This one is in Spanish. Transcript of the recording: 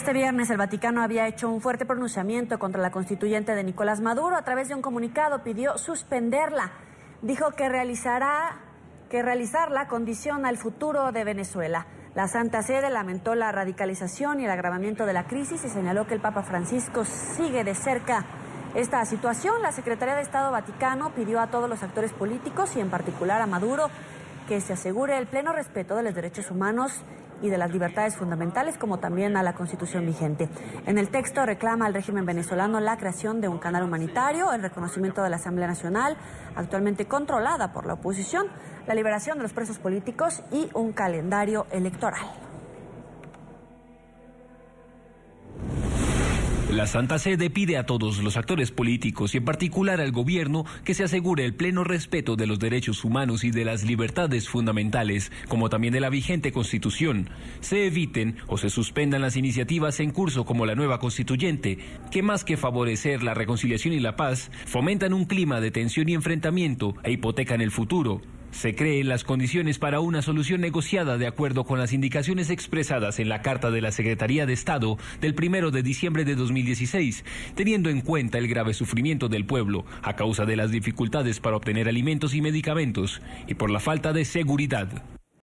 Este viernes el Vaticano había hecho un fuerte pronunciamiento contra la constituyente de Nicolás Maduro. A través de un comunicado pidió suspenderla. Dijo que realizarla condiciona el futuro de Venezuela. La Santa Sede lamentó la radicalización y el agravamiento de la crisis y señaló que el Papa Francisco sigue de cerca esta situación. La Secretaría de Estado Vaticano pidió a todos los actores políticos y en particular a Maduro que se asegure el pleno respeto de los derechos humanos y de las libertades fundamentales, como también a la Constitución vigente. En el texto reclama al régimen venezolano la creación de un canal humanitario, el reconocimiento de la Asamblea Nacional, actualmente controlada por la oposición, la liberación de los presos políticos y un calendario electoral. La Santa Sede pide a todos los actores políticos y en particular al gobierno que se asegure el pleno respeto de los derechos humanos y de las libertades fundamentales, como también de la vigente Constitución. Se eviten o se suspendan las iniciativas en curso como la nueva constituyente, que más que favorecer la reconciliación y la paz, fomentan un clima de tensión y enfrentamiento e hipotecan el futuro. Se creen las condiciones para una solución negociada de acuerdo con las indicaciones expresadas en la Carta de la Secretaría de Estado del 1 de diciembre de 2016, teniendo en cuenta el grave sufrimiento del pueblo a causa de las dificultades para obtener alimentos y medicamentos y por la falta de seguridad.